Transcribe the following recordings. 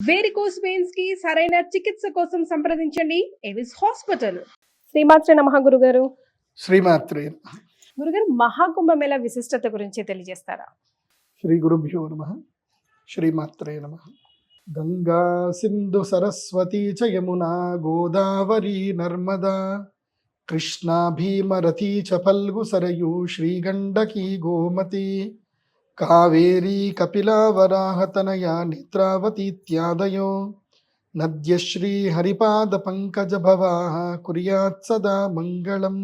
Varicose veins కి సరైన చికిత్స కోసం సంప్రదించండి ఎవిస్ హాస్పిటల్. శ్రీమాత్రే నమః గురుగారు. శ్రీమాత్రే గురుగారు, మహాకుంభమేళ విశిష్టత గురించి తెలియజేస్తారా? శ్రీ గురుభ్యో నమః. శ్రీమాత్రే నమః. గంగా సింధు సరస్వతీ చ యమునా గోదావరి నర్మదా కృష్ణా భీమరథీ చ ఫల్గు సరయూ శ్రీగండకీ గోమతి కావేరీ కపిలా వరాహతనయా నేత్రావతీత్యాదయో నద్యశ్రీ హరిపాద పంకజ భవాః కుర్యాత్ సదా మంగళం.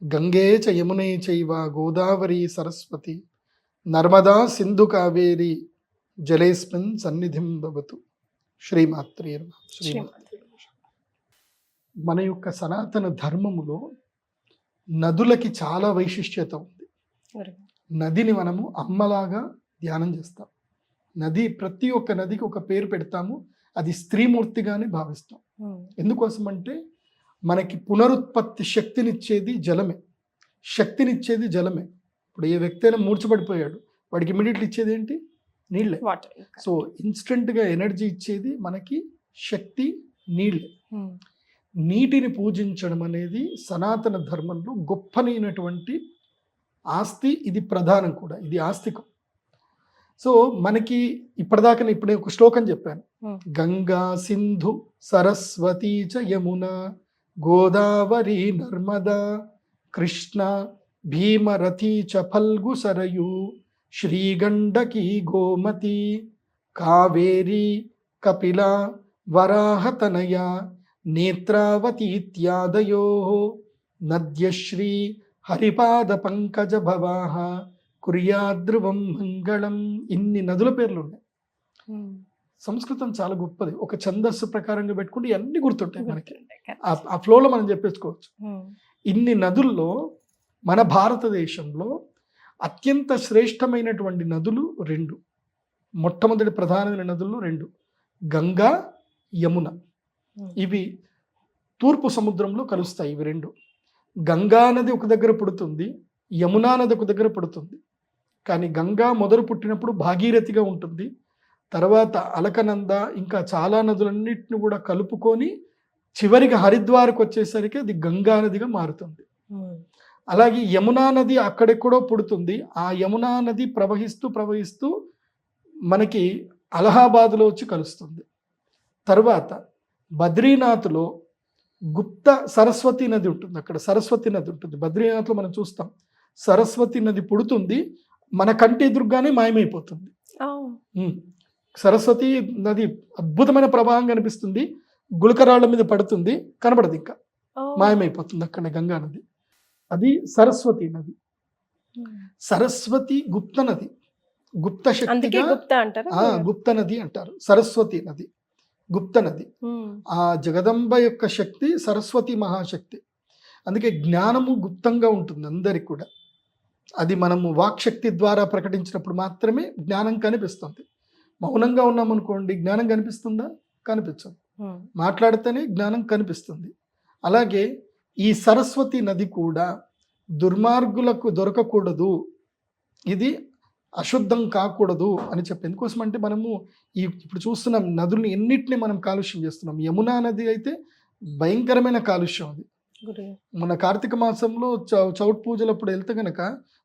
గంగే చ యమునే చైవ గోదావరి సరస్వతి నర్మదా సింధు కావేరి జలేస్మిన్ సన్నిధిం భవతు. శ్రీమాత్రే నమః. మన యొక్క సనాతన ధర్మములో నదులకి చాలా వైశిష్ట్యత ఉంది. నదిని మనము అమ్మలాగా ధ్యానం చేస్తాం. నది, ప్రతి ఒక్క నదికి ఒక పేరు పెడతాము. అది స్త్రీమూర్తిగానే భావిస్తాం. ఎందుకోసం అంటే మనకి పునరుత్పత్తి శక్తినిచ్చేది జలమే. శక్తినిచ్చేది జలమే. ఇప్పుడు ఏ వ్యక్తి అయినా మూర్చబడిపోయాడు, వాడికి ఇమీడియట్లీ ఇచ్చేది ఏంటి? నీళ్ళే. సో ఇన్స్టెంట్గా ఎనర్జీ ఇచ్చేది మనకి శక్తి నీళ్ళే. నీటిని పూజించడం అనేది సనాతన ధర్మంలో గొప్పనైనటువంటి ఆస్తి. ఇది ప్రధానం కూడా, ఇది ఆస్తికం. సో మనకి ఇప్పటిదాకా ఇప్పుడే ఒక శ్లోకం చెప్పాను. గంగా సింధు సరస్వతీ చ యమున గోదావరి నర్మదా కృష్ణ భీమరథీ చ ఫల్గు సరయూ శ్రీగండకీ గోమతి కావేరీ కపిలా వరాహతనయా నేత్రావతీత్యాదయో నద్యశ్రీ హరిపాద పంకజ భవాః కుర్యాద్రువం మంగళం. ఇన్ని నదుల పేర్లు ఉన్నాయి. సంస్కృతం చాలా గొప్పది. ఒక ఛందస్సు ప్రకారంగా పెట్టుకుంటే అన్ని గుర్తుంటాయి మనకి. ఆ ఫ్లోలో మనం చెప్పేసుకోవచ్చు. ఇన్ని నదుల్లో మన భారతదేశంలో అత్యంత శ్రేష్టమైనటువంటి నదులు రెండు. మొట్టమొదటి ప్రధానమైన నదుల్లో రెండు, గంగా, యమున. ఇవి తూర్పు సముద్రంలో కలుస్తాయి. ఇవి రెండు. గంగా నది ఒక దగ్గర పుడుతుంది, యమునా నది ఒక దగ్గర పుడుతుంది. కానీ గంగా మొదలు పుట్టినప్పుడు భాగీరథిగా ఉంటుంది. తర్వాత అలకనంద, ఇంకా చాలా నదులన్నిటిని కూడా కలుపుకొని చివరికి హరిద్వార్కి వచ్చేసరికి అది గంగా నదిగా మారుతుంది. అలాగే యమునా నది అక్కడెక్కడో పుడుతుంది. ఆ యమునా నది ప్రవహిస్తూ ప్రవహిస్తూ మనకి అలహాబాద్లో వచ్చి కలుస్తుంది. తర్వాత బద్రీనాథ్లో గుప్త సరస్వతి నది ఉంటుంది. అక్కడ సరస్వతి నది ఉంటుంది. బద్రీనాథ్లో మనం చూస్తాం సరస్వతి నది పుడుతుంది, మన కంటి ఎదురుగానే మాయమైపోతుంది. సరస్వతి నది అద్భుతమైన ప్రవాహం కనిపిస్తుంది, గులకరాళ్ళ మీద పడుతుంది, కనబడదు, ఇంకా మాయమైపోతుంది అక్కడ గంగా నది. అది సరస్వతి నది. సరస్వతి గుప్త నది, గుప్త శక్తిగా గుప్త నది అంటారు. సరస్వతి నది గుప్త నది. ఆ జగదంబ యొక్క శక్తి సరస్వతి మహాశక్తి. అందుకే జ్ఞానము గుప్తంగా ఉంటుంది అందరికి కూడా. అది మనము వాక్శక్తి ద్వారా ప్రకటించినప్పుడు మాత్రమే జ్ఞానం కనిపిస్తుంది. మౌనంగా ఉన్నామనుకోండి, జ్ఞానం కనిపిస్తుందా? కనిపించదు. మాట్లాడితేనే జ్ఞానం కనిపిస్తుంది. అలాగే ఈ సరస్వతి నది కూడా దుర్మార్గులకు దొరకకూడదు, ఇది అశుద్ధం కాకూడదు అని చెప్పి. ఎందుకోసం అంటే మనము ఇప్పుడు చూస్తున్నాం నదుల్ని ఎన్నిటిని మనం కాలుష్యం చేస్తున్నాం. యమునా నది అయితే భయంకరమైన కాలుష్యం. అది మన కార్తీక మాసంలో చౌట్ పూజలప్పుడు వెళ్తే కనుక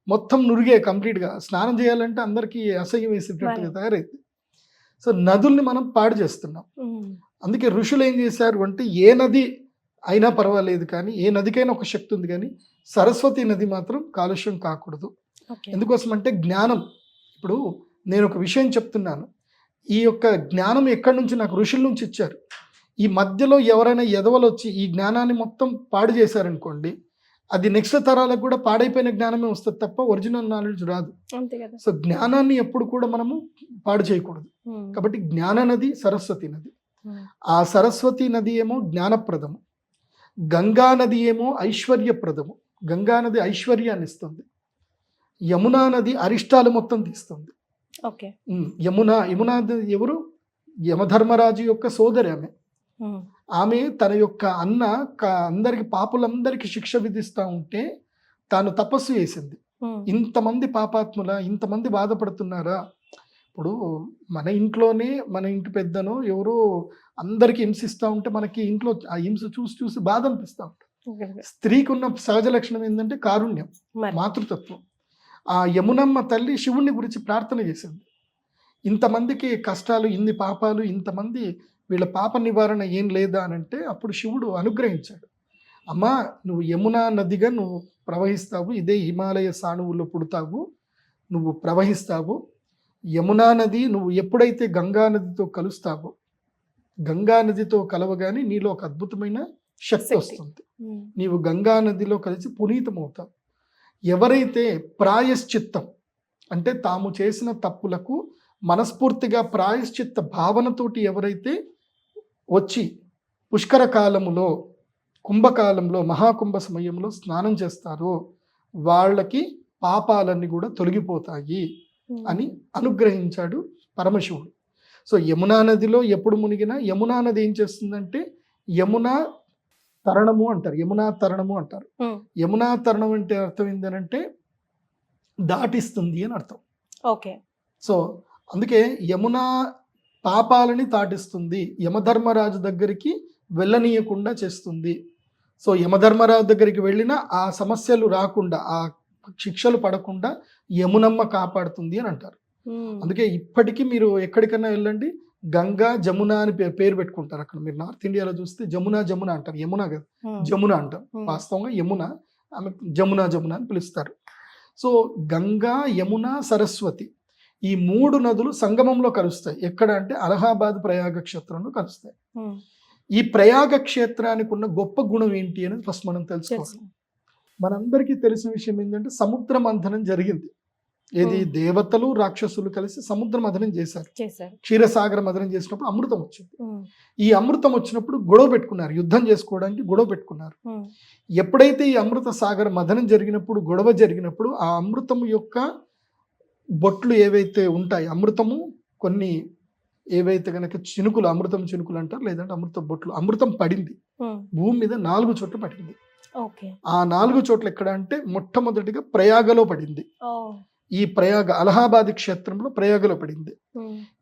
మొత్తం నురిగే కంప్లీట్గా. స్నానం చేయాలంటే అందరికీ అసహ్యం వేసేటట్టుగా తయారైంది. సో నదుల్ని మనం పాడు చేస్తున్నాం. అందుకే ఋషులు ఏం చేశారు అంటే, ఏ నది అయినా పర్వాలేదు కానీ, ఏ నదికైనా ఒక శక్తి ఉంది కానీ సరస్వతి నది మాత్రం కాలుష్యం కాకూడదు. ఎందుకోసం అంటే జ్ఞానం. ఇప్పుడు నేను ఒక విషయం చెప్తున్నాను, ఈ యొక్క జ్ఞానం ఎక్కడి నుంచి? నాకు ఋషుల నుంచి ఇచ్చారు. ఈ మధ్యలో ఎవరైనా ఎదవలు వచ్చి ఈ జ్ఞానాన్ని మొత్తం పాడు చేశారనుకోండి, అది నెక్స్ట్ తరాలకు కూడా పాడైపోయిన జ్ఞానమే వస్తుంది తప్ప ఒరిజినల్ నాలెడ్జ్ రాదు. సో జ్ఞానాన్ని ఎప్పుడు కూడా మనము పాడు చేయకూడదు. కాబట్టి జ్ఞాన నది సరస్వతి నది. ఆ సరస్వతి నది ఏమో జ్ఞానప్రదము, గంగా నది ఏమో ఐశ్వర్యప్రదము. గంగా నది ఐశ్వర్యాన్ని ఇస్తుంది, యమునా నది అరిష్టాలు మొత్తం తీస్తుంది. యమునా నది ఎవరు? యమధర్మరాజు యొక్క సోదరి ఆమె. ఆమె తన యొక్క అందరికి పాపులందరికీ శిక్ష విధిస్తూ ఉంటే తాను తపస్సు చేసింది. ఇంతమంది పాపాత్ముల, ఇంతమంది బాధపడుతున్నారా, ఇప్పుడు మన ఇంట్లోనే మన ఇంటి పెద్దనో ఎవరో అందరికి హింసిస్తూ ఉంటే మనకి ఇంట్లో ఆ హింస చూసి చూసి బాధ అనిపిస్తూ ఉంటుంది. స్త్రీకి ఉన్న సహజ లక్షణం ఏంటంటే కారుణ్యం, మరి. మాతృతత్వం. ఆ యమునమ్మ తల్లి శివుణ్ణి గురించి ప్రార్థన చేసింది. ఇంతమందికి కష్టాలు, ఇన్ని పాపాలు, ఇంతమంది వీళ్ళ పాప నివారణ ఏం లేదా అని అంటే అప్పుడు శివుడు అనుగ్రహించాడు. అమ్మా, నువ్వు యమునా నదిగా నువ్వు ప్రవహిస్తావు, ఇదే హిమాలయ సానువుల్లో పుడతావు, నువ్వు ప్రవహిస్తావు. యమునా నది నువ్వు ఎప్పుడైతే గంగా నదితో కలుస్తావో, గంగా నదితో కలవగానే నీలో ఒక అద్భుతమైన శక్తి వస్తుంది. నీవు గంగా నదిలో కలిసి పునీతమవుతావు. ఎవరైతే ప్రాయశ్చిత్తం అంటే తాము చేసిన తప్పులకు మనస్ఫూర్తిగా ప్రాయశ్చిత్త భావనతోటి ఎవరైతే వచ్చి పుష్కర కాలములో, కుంభకాలంలో, మహాకుంభ సమయంలో స్నానం చేస్తారో వాళ్ళకి పాపాలన్నీ కూడా తొలగిపోతాయి అని అనుగ్రహించాడు పరమశివుడు. సో యమునా నదిలో ఎప్పుడు మునిగినా యమునా నది ఏం చేస్తుందంటే యమునా తరణము అంటారు, యమునా తరణము అంటారు. యమునా తరణం అంటే అర్థం ఏంటంటే దాటిస్తుంది అని అర్థం. ఓకే. సో అందుకే యమునా పాపాలని దాటిస్తుంది, యమధర్మరాజు దగ్గరికి వెళ్ళనీయకుండా చేస్తుంది. సో యమధర్మరాజు దగ్గరికి వెళ్ళినా ఆ సమస్యలు రాకుండా, ఆ శిక్షలు పడకుండా యమునమ్మ కాపాడుతుంది అని అంటారు. అందుకే ఇప్పటికీ మీరు ఎక్కడికైనా వెళ్ళండి, గంగా జమున అని పేరు పెట్టుకుంటారు. అక్కడ మీరు నార్త్ ఇండియాలో చూస్తే జమున జమున అంటారు, యమున కదా జమున అంటారు. వాస్తవంగా యమున, ఆమె జమున జమున అని పిలుస్తారు. సో గంగా, యమున, సరస్వతి ఈ 3 నదులు సంగమంలో కలుస్తాయి. ఎక్కడ అంటే అలహాబాద్ ప్రయాగ క్షేత్రంలో కలుస్తాయి. ఈ ప్రయాగ క్షేత్రానికి ఉన్న గొప్ప గుణం ఏంటి అనేది ఫస్ట్ మనం తెలుసుకోవాలి. మనందరికీ తెలిసిన విషయం ఏంటంటే సముద్ర మంథనం జరిగింది. ఏది దేవతలు రాక్షసులు కలిసి సముద్ర మథనం చేశారు. క్షీరసాగర మథనం చేసినప్పుడు అమృతం వచ్చింది. ఈ అమృతం వచ్చినప్పుడు గొడవ పెట్టుకున్నారు, యుద్ధం చేసుకోవడానికి గొడవ పెట్టుకున్నారు. ఎప్పుడైతే ఈ అమృత సాగర మథనం జరిగినప్పుడు, గొడవ జరిగినప్పుడు ఆ అమృతం యొక్క బొట్లు ఏవైతే ఉంటాయి, అమృతము కొన్ని ఏవైతే కనుక చినుకులు, అమృతం చినుకులు అంటారు, లేదంటే అమృత బొట్లు, అమృతం పడింది భూమి మీద 4 చోట్ల పడింది. ఆ 4 చోట్ల ఎక్కడ అంటే మొట్టమొదటిగా ప్రయాగలో పడింది. ఈ ప్రయాగ అలహాబాద్ క్షేత్రంలో ప్రయాగలో పడింది.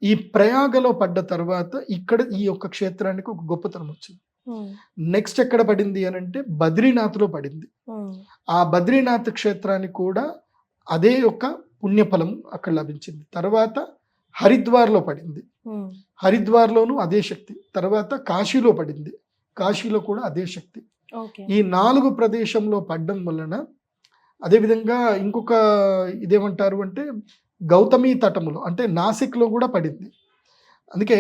ఈ ప్రయాగలో పడ్డ తర్వాత ఇక్కడ ఈ యొక్క క్షేత్రానికి ఒక గొప్పతనం వచ్చింది. నెక్స్ట్ ఎక్కడ పడింది అని అంటే బద్రీనాథ్లో పడింది. ఆ బద్రీనాథ్ క్షేత్రానికి కూడా అదే యొక్క పుణ్యఫలం అక్కడ లభించింది. తర్వాత హరిద్వార్లో పడింది, హరిద్వార్లోనూ అదే శక్తి. తర్వాత కాశీలో పడింది, కాశీలో కూడా అదే శక్తి. ఈ 4 ప్రదేశంలో పడ్డం వలన, అదేవిధంగా ఇంకొక ఇదేమంటారు అంటే గౌతమి తటములో అంటే నాసిక్లో కూడా పడింది. అందుకే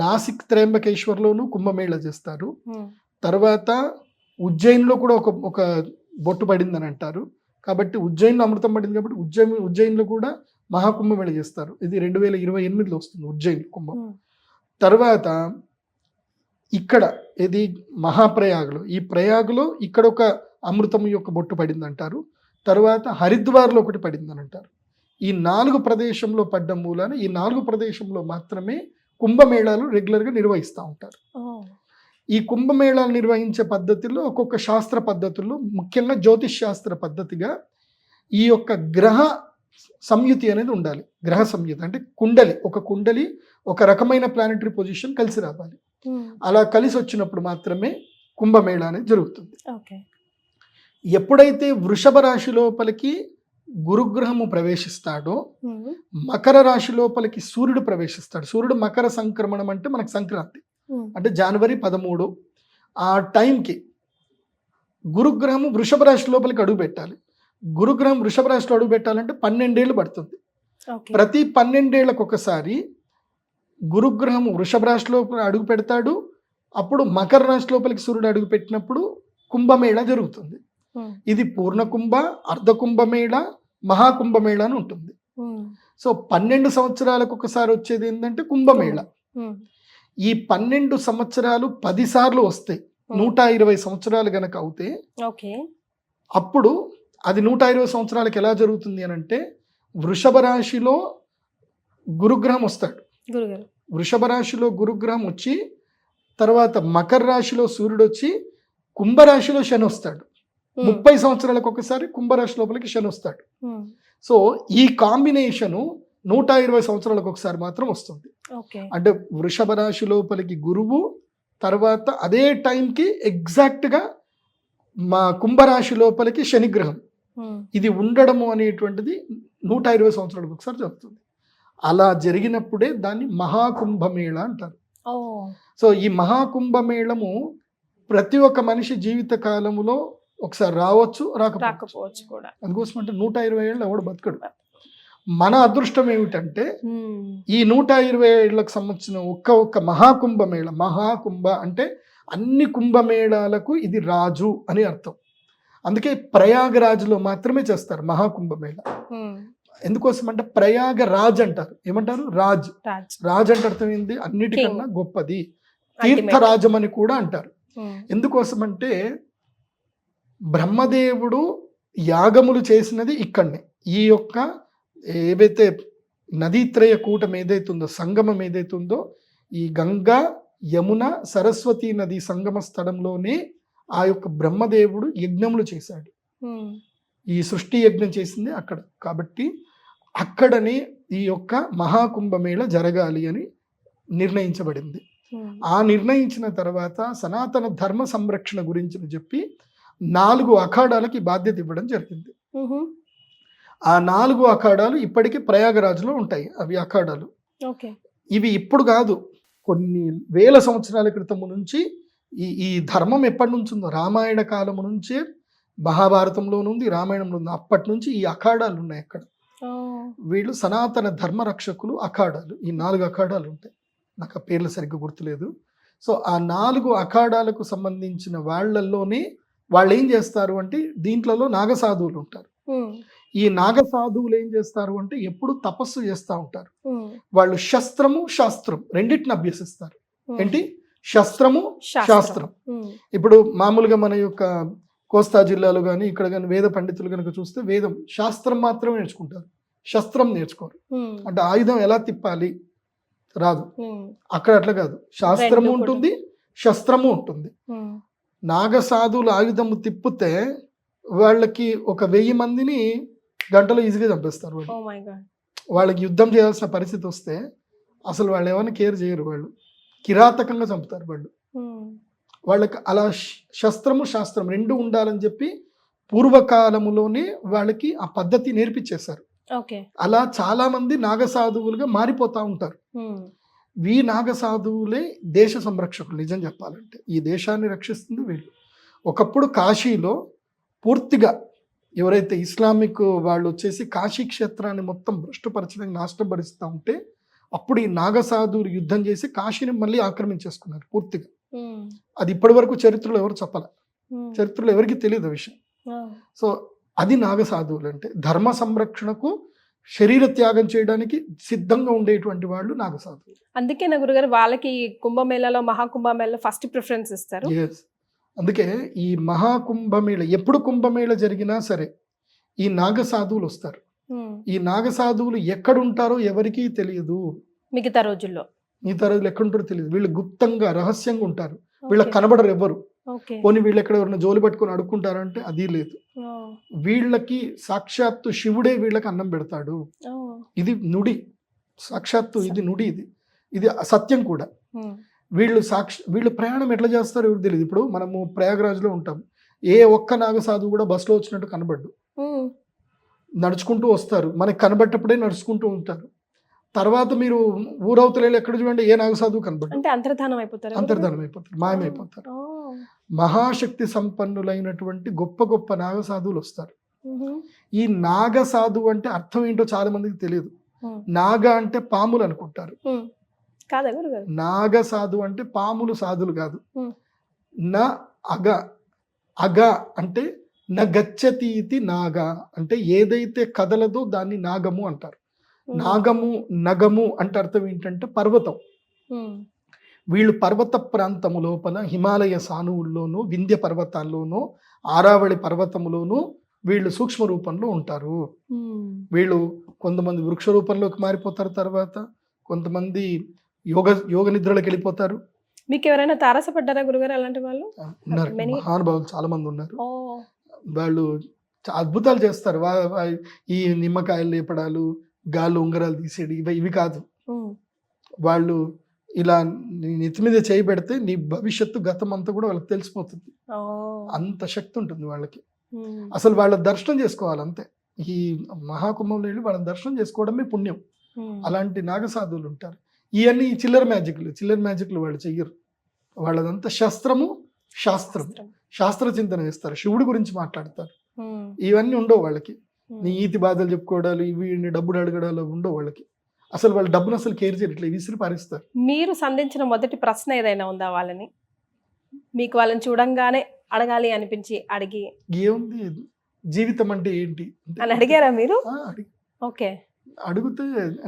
నాసిక్ త్రయంబకేశ్వర్లోనూ కుంభమేళ చేస్తారు. తర్వాత ఉజ్జయిన్లో కూడా ఒక బొట్టు పడిందని అంటారు. కాబట్టి ఉజ్జయిన్లో అమృతం పడింది కాబట్టి ఉజ్జయిన్లో కూడా మహాకుంభమేళ చేస్తారు. ఇది 2028లో వస్తుంది ఉజ్జయిన్ కుంభం. తర్వాత ఇక్కడ ఇది మహాప్రయాగలో, ఈ ప్రయాగలో ఇక్కడ ఒక అమృతం యొక్క బొట్టు పడింది అంటారు. తర్వాత హరిద్వార్లో ఒకటి పడిందని అంటారు. ఈ 4 ప్రదేశంలో పడ్డ మూలాన ఈ 4 ప్రదేశంలో మాత్రమే కుంభమేళాలు రెగ్యులర్గా నిర్వహిస్తూ ఉంటారు. ఈ కుంభమేళాలు నిర్వహించే పద్ధతిలో ఒక్కొక్క శాస్త్ర పద్ధతుల్లో, ముఖ్యంగా జ్యోతిష్ శాస్త్ర పద్ధతిగా ఈ యొక్క గ్రహ సంయుతి అనేది ఉండాలి. గ్రహ సంయుతి అంటే కుండలి, ఒక కుండలి ఒక రకమైన ప్లానెటరీ పొజిషన్ కలిసి రావాలి. అలా కలిసి వచ్చినప్పుడు మాత్రమే కుంభమేళ అనేది జరుగుతుంది. ఎప్పుడైతే వృషభ రాశి లోపలికి గురుగ్రహము ప్రవేశిస్తాడో, మకర రాశి లోపలికి సూర్యుడు ప్రవేశిస్తాడు. సూర్యుడు మకర సంక్రమణం అంటే మనకు సంక్రాంతి అంటే జనవరి 13 ఆ టైంకి గురుగ్రహము వృషభ రాశి లోపలికి అడుగు పెట్టాలి. గురుగ్రహం వృషభ రాశిలో అడుగు పెట్టాలంటే 12 ఏళ్ళు పడుతుంది. ప్రతి 12 ఏళ్ళకు ఒకసారి గురుగ్రహము వృషభ రాశి లోపల అడుగు పెడతాడు. అప్పుడు మకర రాశి లోపలికి సూర్యుడు అడుగు పెట్టినప్పుడు కుంభమేళ జరుగుతుంది. ఇది పూర్ణ కుంభ, అర్ధ కుంభమేళ, మహాకుంభమేళ అని ఉంటుంది. సో 12 సంవత్సరాలకు ఒకసారి వచ్చేది ఏంటంటే కుంభమేళ. ఈ 12 సంవత్సరాలు 10 సార్లు వస్తాయి. 120 సంవత్సరాలు గనక అవుతే అప్పుడు అది 120 సంవత్సరాలకు ఎలా జరుగుతుంది అని అంటే, వృషభ రాశిలో గురుగ్రహం వస్తాడు. వృషభ రాశిలో గురుగ్రహం వచ్చి తర్వాత మకర రాశిలో సూర్యుడు వచ్చి కుంభరాశిలో శని వస్తాడు. 30 సంవత్సరాలకు ఒకసారి కుంభరాశి లోపలికి శని వస్తాడు. సో ఈ కాంబినేషను 120 సంవత్సరాలకు ఒకసారి మాత్రం వస్తుంది. ఓకే. అంటే వృషభ రాశి లోపలికి గురువు, తర్వాత అదే టైంకి ఎగ్జాక్ట్గా మా కుంభరాశి లోపలికి శనిగ్రహం ఇది ఉండడము అనేటువంటిది 120 సంవత్సరాలకు ఒకసారి జరుగుతుంది. అలా జరిగినప్పుడే దాన్ని మహాకుంభమేళ అంటారు. సో ఈ మహాకుంభమేళము ప్రతి ఒక్క మనిషి జీవిత కాలములో ఒకసారి రావచ్చు, రాకపోవచ్చు కూడా. అందుకోసం అంటే 120 ఏళ్ళు ఎవడు బతకడు. మన అదృష్టం ఏమిటంటే ఈ 120 ఏళ్లకు సంబంధించిన ఒక్క మహాకుంభమేళ, మహాకుంభ అంటే అన్ని కుంభమేళాలకు ఇది రాజు అని అర్థం. అందుకే ప్రయాగరాజ్లో మాత్రమే చేస్తారు మహాకుంభమేళ. ఎందుకోసం అంటే ప్రయాగ రాజ్ అంటారు. ఏమంటారు? రాజ్. రాజ్ అంటే అర్థం ఏంది? అన్నిటికన్నా గొప్పది. తీర్థరాజం అని కూడా అంటారు. ఎందుకోసం అంటే బ్రహ్మదేవుడు యాగములు చేసినది ఇక్కడనే. ఈ యొక్క ఏవైతే నదీత్రయ కూటం ఏదైతుందో, సంగమం ఏదైతుందో, ఈ గంగా యమున సరస్వతి నది సంగమ స్థలంలోనే ఆ యొక్క బ్రహ్మదేవుడు యజ్ఞములు చేశాడు. ఈ సృష్టి యజ్ఞం చేసింది అక్కడ. కాబట్టి అక్కడనే ఈ యొక్క మహాకుంభమేళ జరగాలి అని నిర్ణయించబడింది. ఆ నిర్ణయించిన తర్వాత సనాతన ధర్మ సంరక్షణ గురించి చెప్పి 4 అఖాడాలకి బాధ్యత ఇవ్వడం జరిగింది. ఆ 4 అఖాడాలు ఇప్పటికీ ప్రయాగరాజ్లో ఉంటాయి. అవి అఖాడాలు. ఇవి ఇప్పుడు కాదు, కొన్ని వేల సంవత్సరాల క్రితం నుంచి ఈ ధర్మం ఎప్పటి నుంచి ఉందో, రామాయణ కాలము నుంచే మహాభారతంలో ఉంది, రామాయణంలో ఉంది. అప్పటి నుంచి ఈ అఖాడాలు ఉన్నాయి అక్కడ. వీళ్ళు సనాతన ధర్మ రక్షకులు అఖాడాలు. ఈ 4 అఖాడాలు ఉంటాయి. నాకు ఆ పేర్లు సరిగ్గా గుర్తులేదు. సో ఆ 4 అఖాడాలకు సంబంధించిన వాళ్ళల్లోనే వాళ్ళు ఏం చేస్తారు అంటే, దీంట్లో నాగసాధువులు ఉంటారు. ఈ నాగసాధువులు ఏం చేస్తారు అంటే ఎప్పుడు తపస్సు చేస్తూ ఉంటారు. వాళ్ళు శస్త్రము శాస్త్రం రెండింటిని అభ్యసిస్తారు. ఏంటి? శస్త్రము శాస్త్రం. ఇప్పుడు మామూలుగా మన యొక్క కోస్తా జిల్లాలో కానీ ఇక్కడ కానీ వేద పండితులు కనుక చూస్తే వేదం శాస్త్రం మాత్రమే నేర్చుకుంటారు, శస్త్రం నేర్చుకోరు. అంటే ఆయుధం ఎలా తిప్పాలి రాదు. అక్కడ అట్లా కాదు, శాస్త్రము ఉంటుంది, శస్త్రము ఉంటుంది. నాగసాధువులు ఆయుధము తిప్పితే వాళ్ళకి ఒక 1000 మందిని గంటలో ఈజీగా చంపేస్తారు. వాళ్ళకి యుద్ధం చేయాల్సిన పరిస్థితి వస్తే అసలు వాళ్ళు ఏమైనా కేర్ చేయరు. వాళ్ళు కిరాతకంగా చంపుతారు. వాళ్ళకి అలా శస్త్రము శాస్త్రం 2 ఉండాలని చెప్పి పూర్వకాలములోనే వాళ్ళకి ఆ పద్ధతి నేర్పించేశారు. అలా చాలా మంది నాగసాధువులుగా మారిపోతా ఉంటారు. ఈ నాగసాధువులే దేశ సంరక్షకులు. నిజం చెప్పాలంటే ఈ దేశాన్ని రక్షిస్తుంది వీళ్ళు. ఒకప్పుడు కాశీలో పూర్తిగా ఎవరైతే ఇస్లామిక్ వాళ్ళు వచ్చేసి కాశీ క్షేత్రాన్ని మొత్తం భ్రష్టుపరచడానికి నాశనపరుస్తూ ఉంటే అప్పుడు ఈ నాగసాధువులు యుద్ధం చేసి కాశీని మళ్ళీ ఆక్రమించేసుకున్నారు పూర్తిగా. అది ఇప్పటి వరకు చరిత్రలో ఎవరు చెప్పాలి, చరిత్రలో ఎవరికి తెలియదు విషయం. సో అది నాగసాధువులు అంటే ధర్మ సంరక్షణకు శరీర త్యాగం చేయడానికి సిద్ధంగా ఉండేటువంటి వాళ్ళు నాగసాధువులు. అందుకే నా గురుగారు వాళ్ళకి కుంభమేళలో మహాకుంభమేళలో ఫస్ట్ ప్రిఫరెన్స్ ఇస్తారు. అందుకే ఈ మహాకుంభమేళ ఎప్పుడు కుంభమేళ జరిగినా సరే ఈ నాగసాధువులు వస్తారు. ఈ నాగసాధువులు ఎక్కడుంటారో ఎవరికీ తెలియదు. మిగతా రోజుల్లో ఎక్కడుంటారో తెలియదు. వీళ్ళు గుప్తంగా రహస్యంగా ఉంటారు. వీళ్ళకి కనబడరు ఎవరు. పోనీ వీళ్ళు ఎక్కడ ఎవరైనా జోలి పట్టుకొని అడుక్కుంటారంటే అది లేదు. వీళ్ళకి సాక్షాత్తు శివుడే వీళ్ళకి అన్నం పెడతాడు. ఇది నుడి, సాక్షాత్తు ఇది నుడి, ఇది సత్యం కూడా. వీళ్ళు ప్రయాణం ఎట్లా చేస్తారో ఎవరు తెలియదు. ఇప్పుడు మనము ప్రయాగరాజ్లో ఉంటాం. ఏ ఒక్క నాగసాధువు కూడా బస్సులో వచ్చినట్టు కనబడ్డు. నడుచుకుంటూ వస్తారు, మనకి కనబడ్డప్పుడే నడుచుకుంటూ ఉంటారు. తర్వాత మీరు ఊరవతలేళ్ళు ఎక్కడ చూడండి ఏ నాగసాధువు కనబడ్డు. అంతర్ధానం అయిపోతారు, మాయమైపోతారు. మహాశక్తి సంపన్నులైనటువంటి గొప్ప గొప్ప నాగసాధువులు వస్తారు. ఈ నాగసాధువు అంటే అర్థం ఏంటో చాలా మందికి తెలియదు. నాగ అంటే పాములు అనుకుంటారు. నాగసాధు అంటే పాములు సాధులు కాదు. అగ అంటే నగచ్చతి ఇది నాగ అంటే ఏదైతే కదలదో దాన్ని నాగము అంటారు. నాగము నగము అంటే అర్థం ఏంటంటే పర్వతం. వీళ్ళు పర్వత ప్రాంతము లోపల హిమాలయ సానువుల్లోనూ వింధ్య పర్వతాల్లోనూ ఆరావళి పర్వతములోనూ వీళ్ళు సూక్ష్మ రూపంలో ఉంటారు. వీళ్ళు కొంతమంది వృక్ష రూపంలోకి మారిపోతారు, తర్వాత కొంతమంది యోగ నిద్రలోకి వెళ్ళిపోతారు. మీకు ఎవరైనా తారసపడ్డారా గురుగారు? అలాంటి వాళ్ళు ఉన్నారు, మహానుభావులు చాలా మంది ఉన్నారు. వాళ్ళు అద్భుతాలు చేస్తారు. ఈ నిమ్మకాయలు లేపడాలు, గాల్లో ఉంగరాలు తీసేది ఇవి కాదు. వాళ్ళు ఇలా నీ నెత్తి మీద చేయి పెడితే నీ భవిష్యత్తు గతం అంతా కూడా వాళ్ళకి తెలిసిపోతుంది. అంత శక్తి ఉంటుంది వాళ్ళకి. అసలు వాళ్ళ దర్శనం చేసుకోవాలి అంతే. ఈ మహాకుంభంలో వెళ్ళి వాళ్ళ దర్శనం చేసుకోవడమే పుణ్యం. అలాంటి నాగసాధువులు ఉంటారు. ఇవన్నీ చిల్లర మ్యాజిక్లు వాళ్ళు చెయ్యరు. వాళ్ళదంతా శాస్త్ర చింతన చేస్తారు, శివుడి గురించి మాట్లాడతారు. ఇవన్నీ ఉండవు వాళ్ళకి. నీ ఈతి బాధలు చెప్పుకోవడాలు, ఇవి డబ్బులు అడగడాలు ఉండవు వాళ్ళకి. అసలు వాళ్ళ డబ్బును అసలు కేర్ చేయట్లేదు, విసిరి పారిస్తారు. మీరు సంధించిన మొదటి ప్రశ్న ఏదైనా ఉందా వాళ్ళని? మీకు వాళ్ళని చూడంగానే అడగాలి అనిపించి అడిగి ఏముంది, జీవితం అంటే ఏంటి అని అడిగారా మీరు? ఓకే. అడిగితే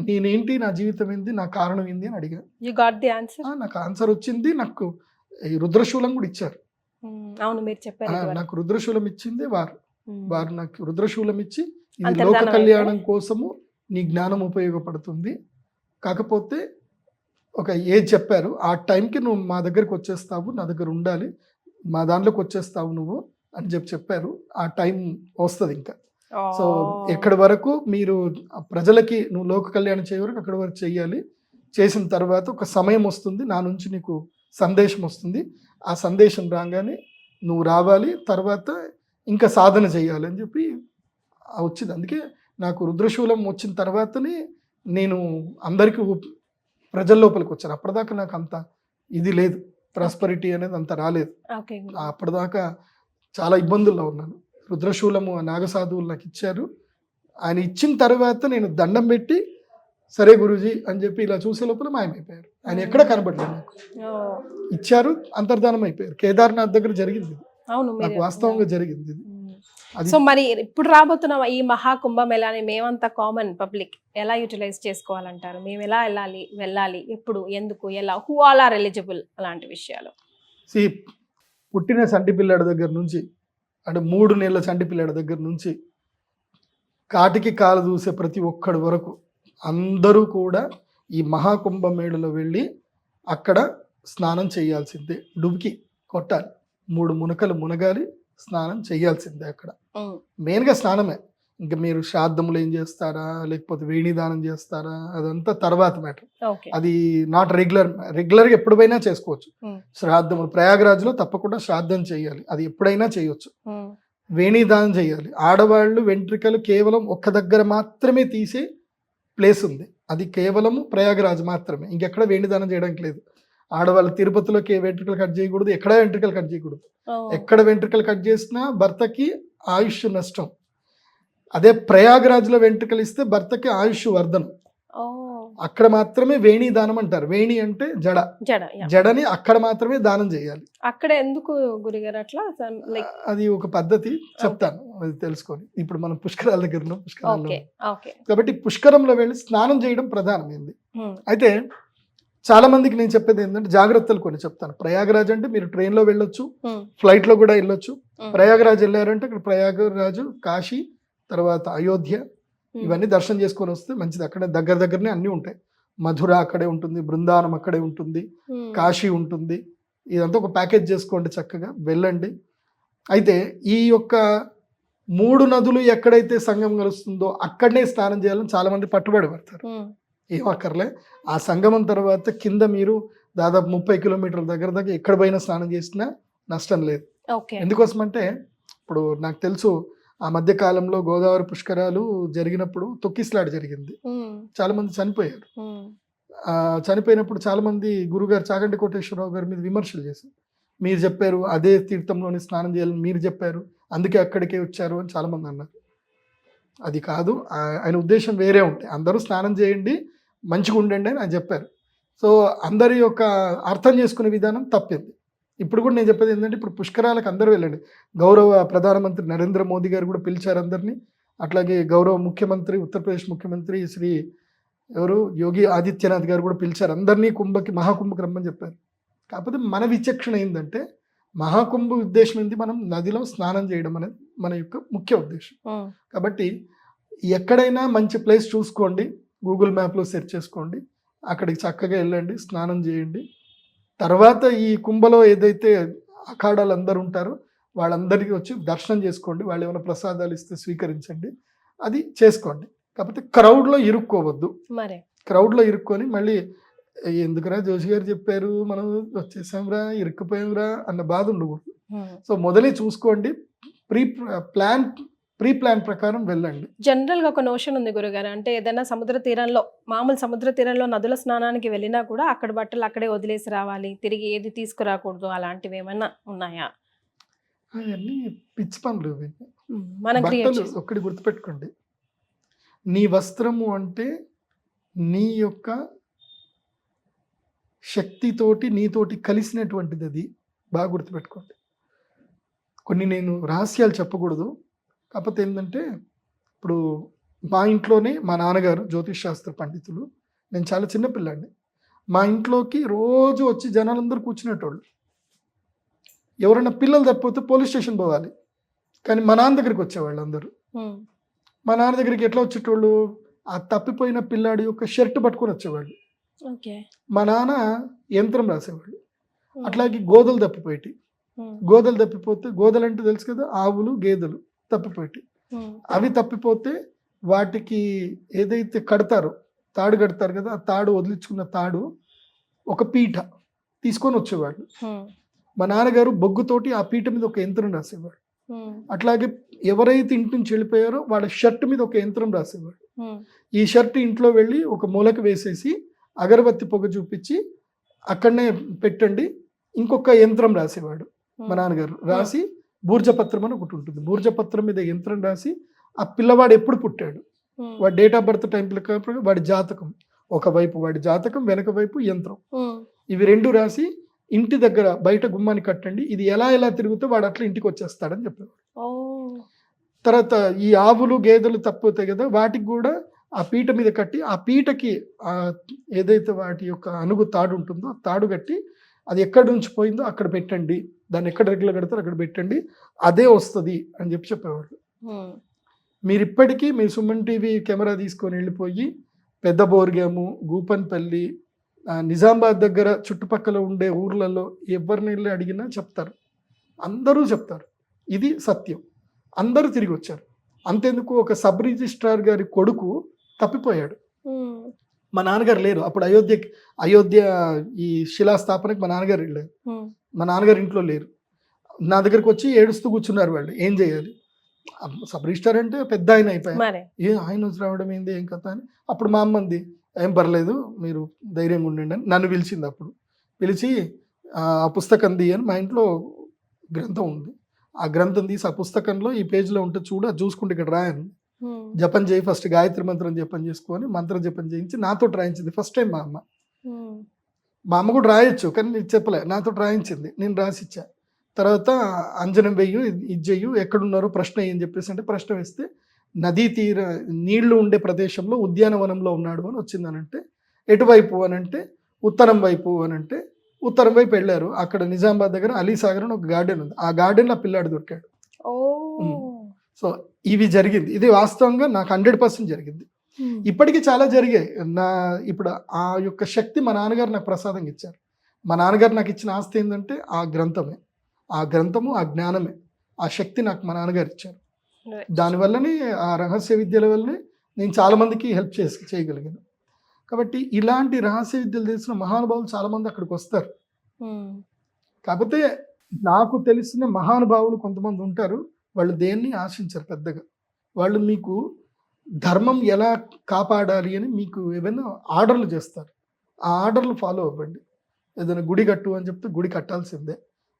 నేనేంటి, నా జీవితం ఏంటి, నా కారణం ఏంది అని అడిగా. You got the answer? నాకు ఆన్సర్ వచ్చింది. నాకు ఈ రుద్రశూలం కూడా ఇచ్చారు. అవును, మీరు చెప్పారు. నాకు రుద్రశూలం ఇచ్చింది వారు నాకు రుద్రశూలం ఇచ్చి, ఇది లోక కళ్యాణం కోసము నీ జ్ఞానం ఉపయోగపడుతుంది, కాకపోతే ఒక ఏజ్ చెప్పారు, ఆ టైంకి నువ్వు మా దగ్గరికి వచ్చేస్తావు, నా దగ్గర ఉండాలి, మా దాంట్లోకి వచ్చేస్తావు నువ్వు అని చెప్పారు. ఆ టైం వస్తుంది ఇంకా. సో ఎక్కడి వరకు మీరు ప్రజలకి నువ్వు లోక కళ్యాణం చేయ వరకు అక్కడి వరకు చెయ్యాలి. చేసిన తర్వాత ఒక సమయం వస్తుంది, నా నుంచి నీకు సందేశం వస్తుంది, ఆ సందేశం రాగానే నువ్వు రావాలి, తర్వాత ఇంకా సాధన చేయాలి అని చెప్పి వచ్చింది. అందుకే నాకు రుద్రశూలం వచ్చిన తర్వాతనే నేను అందరికీ ప్రజల లోపలికి వచ్చాను. అప్పటిదాకా నాకు అంత ఇది లేదు, ప్రాస్పరిటీ అనేది అంత రాలేదు. అప్పటిదాకా చాలా ఇబ్బందుల్లో ఉన్నాను. రుద్రశూలము నాగసాధువులు నాకు ఇచ్చారు. ఆయన ఇచ్చిన తర్వాత నేను దండం పెట్టి సరే గురూజీ అని చెప్పి ఇలా చూసే లోపల మాయమైపోయారు. ఆయన ఎక్కడ కనబడలేదు నాకు. ఇచ్చారు, అంతర్ధానం అయిపోయారు. కేదార్నాథ్ దగ్గర జరిగింది, నాకు వాస్తవంగా జరిగింది. సో మరి ఇప్పుడు రాబోతున్న ఈ మహాకుంభమేళాని మేమంతా కామన్ పబ్లిక్ ఎలా యూటిలైజ్ చేసుకోవాలంటారు? మేము ఎలా వెళ్ళాలి, ఎప్పుడు, ఎందుకు, ఎలా, హూ ఆల్ ఆర్ ఎలిజిబుల్, అలాంటి విషయాలు. పుట్టిన చంటి పిల్లాడి దగ్గర నుంచి, అంటే 3 నెలల చంటి పిల్లాడి దగ్గర నుంచి కాటికి కాలు దూసే ప్రతి ఒక్కడి వరకు అందరూ కూడా ఈ మహాకుంభమేళలో వెళ్ళి అక్కడ స్నానం చేయాల్సిందే. డుబ్కి కొట్టాలి, 3 మునకలు మునగాలి, స్నానం చేయాల్సిందే. అక్కడ మెయిన్గా స్నానమే. ఇంకా మీరు శ్రాద్ధములు ఏం చేస్తారా, లేకపోతే వేణిదానం చేస్తారా, అదంతా తర్వాత మ్యాటర్. అది నాట్ రెగ్యులర్గా ఎప్పుడైనా చేసుకోవచ్చు. శ్రాద్ధములు ప్రయాగరాజ్లో తప్పకుండా శ్రాద్ధం చేయాలి, అది ఎప్పుడైనా చేయొచ్చు. వేణిదానం చేయాలి. ఆడవాళ్ళు వెంట్రుకలు కేవలం ఒక్క దగ్గర మాత్రమే తీసే ప్లేస్ ఉంది, అది కేవలము ప్రయాగరాజ్ మాత్రమే, ఇంకెక్కడ వేణిదానం చేయడానికి లేదు. ఆడవాళ్ళు తిరుపతిలోకి వెంట్రుకలు కట్ చేయకూడదు, ఎక్కడ వెంట్రుకలు కట్ చేయకూడదు. ఎక్కడ వెంట్రుకలు కట్ చేసినా భర్తకి ఆయుష్ నష్టం. అదే ప్రయాగరాజ్లో వెంట్రుకలు ఇస్తే భర్తకి ఆయుష్ వర్ధనం. అక్కడ మాత్రమే వేణి దానం అంటారు. వేణి అంటే జడని అక్కడ మాత్రమే దానం చేయాలి. అక్కడ ఎందుకు గురుగారు అట్లా? అది ఒక పద్ధతి, చెప్తాను, అది తెలుసుకొని. ఇప్పుడు మనం పుష్కరాల దగ్గర ఉన్నాం, పుష్కరాల్లో కాబట్టి పుష్కరంలో వెళ్ళి స్నానం చేయడం ప్రధానమైంది. అయితే చాలా మందికి నేను చెప్పేది ఏంటంటే జాగ్రత్తలు కొన్ని చెప్తాను. ప్రయాగరాజ్ అంటే మీరు ట్రైన్లో వెళ్ళొచ్చు, ఫ్లైట్లో కూడా వెళ్ళొచ్చు. ప్రయాగరాజ్ వెళ్ళారంటే ఇక్కడ ప్రయాగరాజు, కాశీ, తర్వాత అయోధ్య, ఇవన్నీ దర్శనం చేసుకొని వస్తే మంచిది. అక్కడ దగ్గరనే అన్నీ ఉంటాయి. మధుర అక్కడే ఉంటుంది, బృందావనం అక్కడే ఉంటుంది, కాశీ ఉంటుంది. ఇదంతా ఒక ప్యాకేజ్ చేసుకోండి, చక్కగా వెళ్ళండి. అయితే ఈ యొక్క 3 నదులు ఎక్కడైతే సంగమం కలుస్తుందో అక్కడనే స్నానం చేయాలని చాలా మంది పట్టుబడి పడతారు. ఏమక్కర్లే, ఆ సంగమం తర్వాత కింద మీరు దాదాపు 30 కిలోమీటర్ల దగ్గర ఎక్కడ పోయినా స్నానం చేసినా నష్టం లేదు. ఎందుకోసం అంటే ఇప్పుడు నాకు తెలుసు, ఆ మధ్య కాలంలో గోదావరి పుష్కరాలు జరిగినప్పుడు తొక్కిసలాట జరిగింది, చాలా మంది చనిపోయారు. చనిపోయినప్పుడు చాలా మంది గురుగారు చాగంటి కోటేశ్వరరావు గారి మీద విమర్శలు చేశారు. మీరు చెప్పారు అదే తీర్థంలోని స్నానం చేయాలని మీరు చెప్పారు, అందుకే అక్కడికే వచ్చారు అని చాలా మంది అన్నారు. అది కాదు, ఆయన ఉద్దేశం వేరే ఉంటాయి. అందరూ స్నానం చేయండి, మంచిగా ఉండండి అని ఆయన చెప్పారు. సో అందరి యొక్క అర్థం చేసుకునే విధానం తప్పింది. ఇప్పుడు కూడా నేను చెప్పేది ఏంటంటే, ఇప్పుడు పుష్కరాలకు అందరూ వెళ్ళండి. గౌరవ ప్రధానమంత్రి నరేంద్ర మోదీ గారు కూడా పిలిచారు అందరినీ. అట్లాగే గౌరవ ముఖ్యమంత్రి, ఉత్తరప్రదేశ్ ముఖ్యమంత్రి శ్రీ యోగి ఆదిత్యనాథ్ గారు కూడా పిలిచారు అందరినీ మహాకుంభకి రమ్మని చెప్పారు. కాకపోతే మన విచక్షణ ఏంటంటే, మహాకుంభ ఉద్దేశం ఏంటి, మనం నదిలో స్నానం చేయడం అనేది మన యొక్క ముఖ్య ఉద్దేశం. కాబట్టి ఎక్కడైనా మంచి ప్లేస్ చూసుకోండి, గూగుల్ మ్యాప్లో సెర్చ్ చేసుకోండి, అక్కడికి చక్కగా వెళ్ళండి, స్నానం చేయండి. తర్వాత ఈ కుంభలో ఏదైతే అఖాడాలు అందరూ ఉంటారో వాళ్ళందరికీ వచ్చి దర్శనం చేసుకోండి, వాళ్ళు ఏమైనా ప్రసాదాలు ఇస్తే స్వీకరించండి, అది చేసుకోండి. కాకపోతే క్రౌడ్లో ఇరుక్కోవద్దు. మరి క్రౌడ్లో ఇరుక్కొని మళ్ళీ ఎందుకురా జోషి గారు చెప్పారు మనం వచ్చేసాంరా ఇరుక్కుపోయాంరా అన్న బాధ ఉండకూడదు. సో మొదలే చూసుకోండి, ప్రీ ప్లాన్ ప్రకారం వెళ్ళండి. జనరల్ గా ఒక నోషన్ ఉంది గురుగారు, అంటే ఏదైనా సముద్ర తీరంలో, మామూలు సముద్ర తీరంలో నదుల స్నానానికి వెళ్ళినా కూడా అక్కడ బట్టలు అక్కడే వదిలేసి రావాలి, తిరిగి ఏది తీసుకురాకూడదు, అలాంటివి ఏమైనా ఉన్నాయా? అవన్నీ పిచ్చి పనులు. మనం బట్టలు ఒక్కటి గుర్తుపెట్టుకోండి, నీ వస్త్రము అంటే నీ యొక్క శక్తితోటి నీతోటి కలిసినటువంటిది, అది బాగా గుర్తుపెట్టుకోండి. కొన్ని నేను రహస్యాలు చెప్పకూడదు, కాకపోతే ఏంటంటే ఇప్పుడు మా ఇంట్లోనే మా నాన్నగారు జ్యోతిష్ శాస్త్ర పండితులు, నేను చాలా చిన్నపిల్లాడిని. మా ఇంట్లోకి రోజు వచ్చి జనాలందరూ కూర్చునేటోళ్ళు. ఎవరైనా పిల్లలు తప్పిపోతే పోలీస్ స్టేషన్ పోవాలి, కానీ మా నాన్న దగ్గరికి వచ్చేవాళ్ళు అందరూ. మా నాన్న దగ్గరికి ఎట్లా వచ్చేటోళ్ళు, ఆ తప్పిపోయిన పిల్లాడి యొక్క షర్ట్ పట్టుకొని వచ్చేవాళ్ళు. మా నాన్న యంత్రం రాసేవాళ్ళు. అట్లాగే గోదలు తప్పిపోయేటి, గోదలు తప్పిపోతే, గోదలు అంటే తెలుసు కదా, ఆవులు గేదెలు తప్పిపోయేటి. అవి తప్పిపోతే వాటికి ఏదైతే కడతారో, తాడు కడతారు కదా, ఆ తాడు వదిలించుకున్న తాడు ఒక పీట తీసుకొని వచ్చేవాళ్ళు. మా నాన్నగారు బొగ్గుతోటి ఆ పీట మీద ఒక యంత్రం రాసేవాడు. అట్లాగే ఎవరైతే ఇంటి నుంచి వెళ్ళిపోయారో వాళ్ళ షర్ట్ మీద ఒక యంత్రం రాసేవాడు. ఈ షర్ట్ ఇంట్లో వెళ్ళి ఒక మూలకు వేసేసి అగరబత్తి పొగ చూపించి అక్కడనే పెట్టండి, ఇంకొక యంత్రం రాసేవాడు మా నాన్నగారు. రాసి బూర్జపత్రం అని ఒకటి ఉంటుంది, బూర్జపత్రం మీద యంత్రం రాసి ఆ పిల్లవాడు ఎప్పుడు పుట్టాడు, వాడి డేట్ ఆఫ్ బర్త్ టైం ప్రకారం వాడి జాతకం, ఒకవైపు వాడి జాతకం, వెనక వైపు యంత్రం, ఇవి రెండు రాసి ఇంటి దగ్గర బయట గుమ్మాన్ని కట్టండి, ఇది ఎలా తిరిగితే వాడు అట్లా ఇంటికి వచ్చేస్తాడని చెప్పేవాడు. తర్వాత ఈ ఆవులు గేదెలు తప్పిపోతాయి కదా, వాటికి కూడా ఆ పీట మీద కట్టి, ఆ పీటకి ఏదైతే వాటి యొక్క అణుగు తాడు ఉంటుందో ఆ తాడు కట్టి అది ఎక్కడి నుంచి పోయిందో అక్కడ పెట్టండి, దాన్ని ఎక్కడ రెగ్యులర్ కడతారో అక్కడ పెట్టండి, అదే వస్తుంది అని చెప్పేవాళ్ళు. మీరు ఇప్పటికీ మీ సుమన్ టీవీ కెమెరా తీసుకొని వెళ్ళిపోయి పెద్ద బోర్గాము, గూపన్పల్లి, నిజామాబాద్ దగ్గర చుట్టుపక్కల ఉండే ఊర్లలో ఎవరిని వెళ్ళి అడిగినా చెప్తారు, అందరూ చెప్తారు, ఇది సత్యం. అందరూ తిరిగి వచ్చారు. అంతెందుకు, ఒక సబ్ రిజిస్ట్రార్ గారి కొడుకు తప్పిపోయాడు, మా నాన్నగారు లేరు అప్పుడు. అయోధ్య ఈ శిలాస్థాపనకి మా నాన్నగారు వెళ్ళారు, మా నాన్నగారు ఇంట్లో లేరు. నా దగ్గరికి వచ్చి ఏడుస్తూ కూర్చున్నారు వాళ్ళు, ఏం చేయాలి, సబ్ రిజిస్ట్రార్ అంటే పెద్ద ఆయన అయిపోయారు, ఆయన వచ్చి రావడం ఏంది, ఏం కథ అని. అప్పుడు మా అమ్మంది, ఏం పర్లేదు మీరు ధైర్యంగా ఉండండి అని నన్ను పిలిచింది. అప్పుడు పిలిచి ఆ పుస్తకం తీయని, మా ఇంట్లో గ్రంథం ఉంది, ఆ గ్రంథం తీసి ఆ పుస్తకంలో ఈ పేజీలో ఉంటే చూడు, అది చూసుకుంటే ఇక్కడ రాయను, జపం చేయి, ఫస్ట్ గాయత్రి మంత్రం జపం చేసుకొని మంత్రం జపం చేయించి నాతో రాయించింది. ఫస్ట్ టైం మా అమ్మ కూడా రాయొచ్చు కానీ చెప్పలే, నాతో రాయించింది, నేను రాసిచ్చా. తర్వాత అంజనం వెయ్యు, ఇది చెయ్యు, ఎక్కడున్నారో ప్రశ్న అని చెప్పేసి అంటే ప్రశ్న వేస్తే నదీ తీర నీళ్లు ఉండే ప్రదేశంలో ఉద్యానవనంలో ఉన్నాడు అని వచ్చిందనంటే, ఎటువైపు అనంటే ఉత్తరం వైపు అనంటే ఉత్తరం వైపు వెళ్ళారు. అక్కడ నిజామాబాద్ దగ్గర అలీసాగర్ అని ఒక గార్డెన్ ఉంది, ఆ గార్డెన్లో ఆ పిల్లాడు దొరికాడు. సో ఇవి జరిగింది, ఇది వాస్తవంగా నాకు 100% జరిగింది. ఇప్పటికీ చాలా జరిగాయి. ఇప్పుడు ఆ యొక్క శక్తి మా నాన్నగారు నాకు ప్రసాదంగా ఇచ్చారు. మా నాన్నగారు నాకు ఇచ్చిన ఆస్తి ఏంటంటే ఆ గ్రంథమే, ఆ గ్రంథము, ఆ జ్ఞానమే, ఆ శక్తి నాకు మా నాన్నగారు ఇచ్చారు. దానివల్లనే, ఆ రహస్య విద్యల వల్లనే నేను చాలామందికి హెల్ప్ చేయగలిగాను. కాబట్టి ఇలాంటి రహస్య విద్యలు తెలిసిన మహానుభావులు చాలామంది అక్కడికి వస్తారు. కాకపోతే నాకు తెలిసిన మహానుభావులు కొంతమంది ఉంటారు, వాళ్ళు దేన్ని ఆశించరు పెద్దగా. వాళ్ళు మీకు ధర్మం ఎలా కాపాడాలి అని మీకు ఏమైనా ఆర్డర్లు చేస్తారు, ఆ ఆర్డర్లు ఫాలో అవ్వండి. ఏదైనా గుడి కట్టు అని చెప్తే గుడి కట్టాల్సిందే,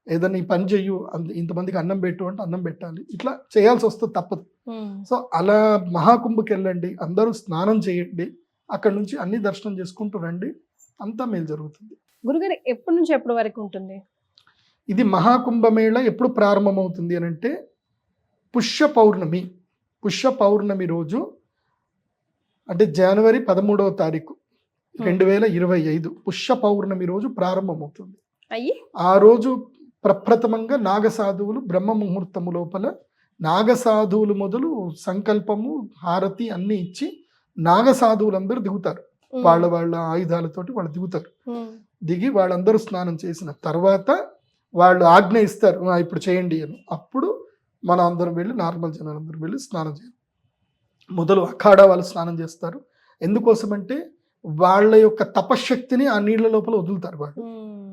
ఏదైనా ఈ పని చెయ్యు, ఇంతమందికి అన్నం పెట్టు అంటే అన్నం పెట్టాలి, ఇట్లా చేయాల్సి వస్తుంది, తప్పదు. సో అలా మహాకుంభకి వెళ్ళండి, అందరూ స్నానం చేయండి, అక్కడ నుంచి అన్ని దర్శనం చేసుకుంటూ రండి, అంతా మేలు జరుగుతుంది. గురుగారు ఎప్పటి నుంచి ఎప్పటి వరకు ఉంటుంది ఇది మహాకుంభమేళ? ఎప్పుడు ప్రారంభమవుతుంది అని అంటే పుష్య పౌర్ణమి రోజు, అంటే జనవరి 13వ తారీఖు 2025 పుష్య పౌర్ణమి రోజు ప్రారంభమవుతుంది. ఆ రోజు ప్రప్రథమంగా నాగసాధువులు బ్రహ్మ ముహూర్తము లోపల నాగసాధువులు మొదలు సంకల్పము, హారతి అన్ని ఇచ్చి నాగసాధువులందరూ దిగుతారు, వాళ్ళ ఆయుధాలతోటి వాళ్ళు దిగుతారు. దిగి వాళ్ళందరూ స్నానం చేసిన తర్వాత వాళ్ళు ఆజ్ఞ ఇస్తారు, ఇప్పుడు చేయండి అని. అప్పుడు మనం అందరం వెళ్ళి, నార్మల్ జనాలందరూ వెళ్ళి స్నానం చేయాలి. మొదలు అఖాడా వాళ్ళు స్నానం చేస్తారు. ఎందుకోసమంటే వాళ్ళ యొక్క తపశక్తిని ఆ నీళ్ళ లోపల వదులుతారు వాళ్ళు.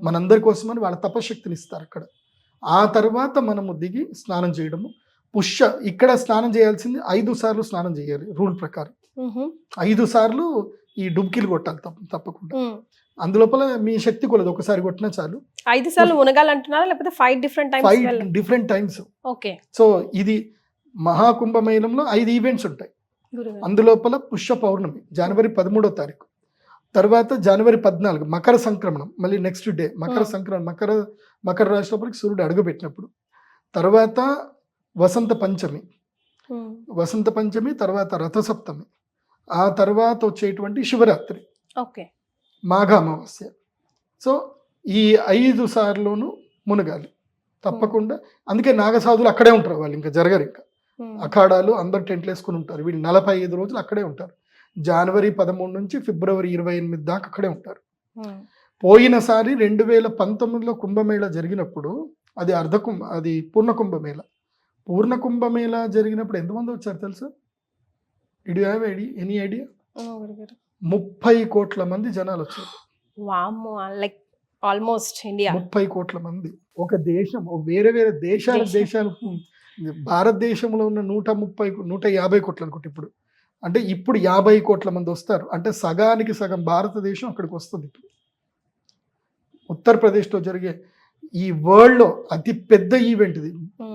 మనందరి కోసమని వాళ్ళ తపశక్తిని ఇస్తారు అక్కడ. ఆ తర్వాత మనము దిగి స్నానం చేయడము. ఇక్కడ స్నానం చేయాల్సింది 5 సార్లు స్నానం చేయాలి రూల్ ప్రకారం. 5 సార్లు ఈ డుబ్కీలు కొట్టాలి తప్పకుండా. అందులోపల మీ శక్తి కొలదు, ఒకసారి కొట్టినా చాలు. 5 సార్లు మునగాలంటున్నారా లేకపోతే 5 డిఫరెంట్ టైమ్స్? ఓకే. సో ఇది మహాకుంభమేళంలో 5 ఈవెంట్స్ ఉంటాయి. అందులోపల పుష్య పౌర్ణమి జనవరి 13వ తారీఖు, తర్వాత జనవరి 14 మకర సంక్రమణం, మళ్ళీ నెక్స్ట్ డే మకర సంక్రమణం, మకర రాశి లోపలికి సూర్యుడు అడుగుపెట్టినప్పుడు, తర్వాత వసంత పంచమి, తర్వాత రథసప్తమి, ఆ తర్వాత వచ్చేటువంటి శివరాత్రి, మాఘ అమావాస్య. సో ఈ 5 సార్లును మునగాలి తప్పకుండా. అందుకే నాగసాధులు అక్కడే ఉంటారు, వాళ్ళు ఇంకా జరగరు. ఇంకా అఖాడాలు అందరు టెంట్లు వేసుకుని ఉంటారు. వీళ్ళు 45 రోజులు అక్కడే ఉంటారు. జనవరి 13 నుంచి ఫిబ్రవరి 28 దాకా అక్కడే ఉంటారు. పోయినసారి 2019లో కుంభమేళ జరిగినప్పుడు అది పూర్ణ కుంభమేళ జరిగినప్పుడు ఎంతమంది వచ్చారు తెలుసా? ఇడ్ యు హ్యావ్ ఎనీ ఐడియా? 30 కోట్ల మంది జనాలు వచ్చారు. లైక్ ఆల్మోస్ట్ ఇండియా 30 కోట్ల మంది. ఒక దేశం, వేరే దేశాలు భారతదేశంలో ఉన్న 150 కోట్లు అనుకుంటే ఇప్పుడు 50 కోట్ల మంది వస్తారు. అంటే సగానికి సగం భారతదేశం అక్కడికి వస్తుంది. ఇప్పుడు ఉత్తరప్రదేశ్లో జరిగే ఈ వరల్డ్లో అతి పెద్ద ఈవెంట్ ఇది.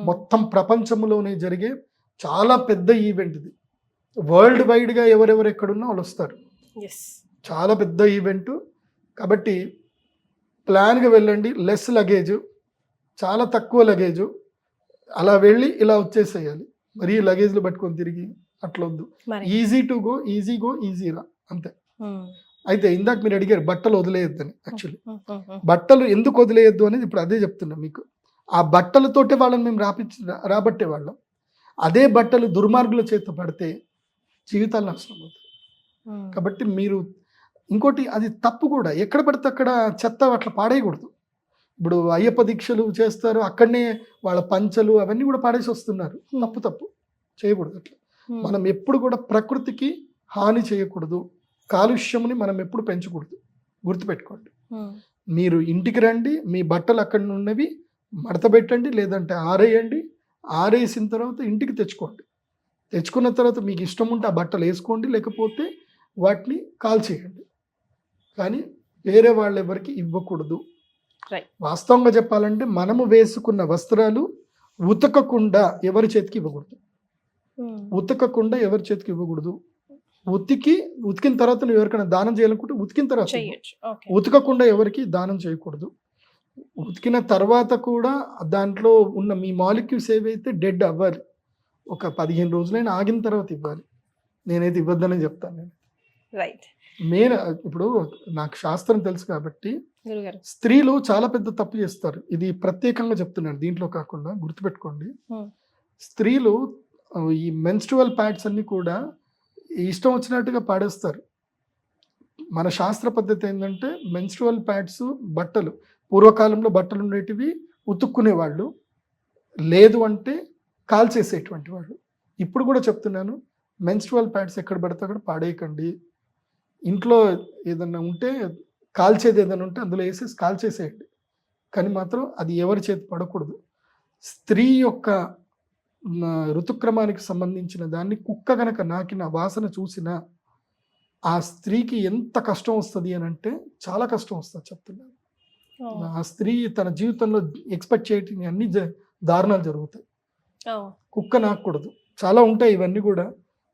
మొత్తం ప్రపంచంలోనే జరిగే చాలా పెద్ద ఈవెంట్ ఇది. వరల్డ్ వైడ్గా ఎవరెవరు ఎక్కడున్నా వాళ్ళు వస్తారు. చాలా పెద్ద ఈవెంట్. కాబట్టి ప్లాన్గా వెళ్ళండి. లెస్ లగేజ్, చాలా తక్కువ లగేజ్, అలా వెళ్ళి ఇలా వచ్చేసేయాలి. మరీ లగేజ్లు పట్టుకొని తిరిగి అట్లా వద్దు. ఈజీ ఈజీ రా అంతే. అయితే ఇందాక మీరు అడిగారు బట్టలు వదిలేయొద్దని. యాక్చువల్లీ బట్టలు ఎందుకు వదిలేయొద్దు అనేది ఇప్పుడు అదే చెప్తున్నా మీకు. ఆ బట్టలతోటే వాళ్ళని మేము రాబట్టే వాళ్ళం. అదే బట్టలు దుర్మార్గుల చేత పడితే జీవితాలు నాశనం అవుతాయి. కాబట్టి మీరు ఇంకోటి, అది తప్పు కూడా. ఎక్కడ పడితే అక్కడ చెత్త అట్లా పాడేయకూడదు. ఇప్పుడు అయ్యప్ప దీక్షలు చేస్తారు, అక్కడనే వాళ్ళ పంచలు అవన్నీ కూడా పాడేసి వస్తున్నారు. తప్పు చేయకూడదు అట్లా. మనం ఎప్పుడు కూడా ప్రకృతికి హాని చేయకూడదు. కాలుష్యముని మనం ఎప్పుడు పెంచకూడదు. గుర్తుపెట్టుకోండి. మీరు ఇంటికి రండి, మీ బట్టలు అక్కడ ఉన్నవి మడత పెట్టండి, లేదంటే ఆరేయండి. ఆరేసిన తర్వాత ఇంటికి తెచ్చుకున్న తర్వాత మీకు ఇష్టం ఉంటే ఆ బట్టలు వేసుకోండి, లేకపోతే వాటిని కాల్చేయండి. కానీ వేరే వాళ్ళు ఎవరికి ఇవ్వకూడదు. వాస్తవంగా చెప్పాలంటే మనము వేసుకున్న వస్త్రాలు ఉతకకుండా ఎవరి చేతికి ఇవ్వకూడదు. ఉతికిన తర్వాత నువ్వు ఎవరికైనా దానం చేయాలనుకుంటే ఉతికిన తర్వాత, ఉతకకుండా ఎవరికి దానం చేయకూడదు. ఉతికిన తర్వాత కూడా దాంట్లో ఉన్న మీ మాలిక్యూల్స్ ఏవైతే డెడ్ అవ్వాలి. ఒక 15 రోజులైనా ఆగిన తర్వాత ఇవ్వాలి. నేనైతే ఇవ్వద్దని చెప్తాను. నేను ఇప్పుడు నాకు శాస్త్రం తెలుసు కాబట్టి, స్త్రీలు చాలా పెద్ద తప్పు చేస్తారు. ఇది ప్రత్యేకంగా చెప్తున్నాను, దీంట్లో కాకుండా గుర్తుపెట్టుకోండి. స్త్రీలు ఈ మెన్స్ట్రువల్ ప్యాడ్స్ అన్ని కూడా ఇష్టం వచ్చినట్టుగా పాడేస్తారు. మన శాస్త్ర పద్ధతి ఏంటంటే మెన్స్ట్రువల్ ప్యాడ్స్, బట్టలు, పూర్వకాలంలో బట్టలు ఉండేటివి ఉతుక్కునేవాళ్ళు, లేదు అంటే కాల్చేసేటువంటి వాళ్ళు. ఇప్పుడు కూడా చెప్తున్నాను, మెన్స్ట్రువల్ ప్యాడ్స్ ఎక్కడ పడితే అక్కడ పాడేయకండి. ఇంట్లో ఏదన్నా ఉంటే కాల్చేది ఏదైనా ఉంటే అందులో వేసేసి కాల్చేసేయండి. కానీ మాత్రం అది ఎవరి చేతి పడకూడదు. స్త్రీ యొక్క ఋతుక్రమానికి సంబంధించిన దాన్ని కుక్క గనక నాకిన వాసన చూసినా ఆ స్త్రీకి ఎంత కష్టం వస్తుంది అని అంటే చాలా కష్టం వస్తుంది చెప్తున్నాను. ఆ స్త్రీ తన జీవితంలో ఎక్స్పెక్ట్ చేయటం అన్ని దారుణాలు జరుగుతాయి. కుక్క నాకూడదు. చాలా ఉంటాయి, ఇవన్నీ కూడా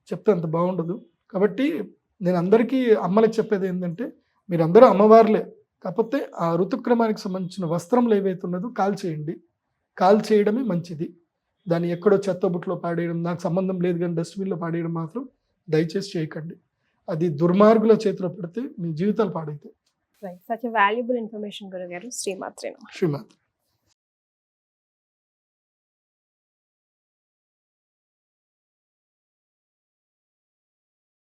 చెప్తే అంత బాగుండదు. కాబట్టి నేను అందరికీ అమ్మలకు చెప్పేది ఏంటంటే, మీరందరూ అమ్మవార్లే, కాకపోతే ఆ ఋతుక్రమానికి సంబంధించిన వస్త్రంలో ఏవైతే ఉన్నదో కాల్చేయండి. కాల్చేయడమే మంచిది. దాన్ని ఎక్కడో చెత్తబుట్లో పాడేయడం, నాకు సంబంధం లేదు కానీ డస్ట్బిన్లో పాడేయడం మాత్రం దయచేసి చేయకండి. అది దుర్మార్గుల చేతిలో పెడితే మీ జీవితాలు పాడైతాయి. Such a valuable information, Gurugaru. Srimatri.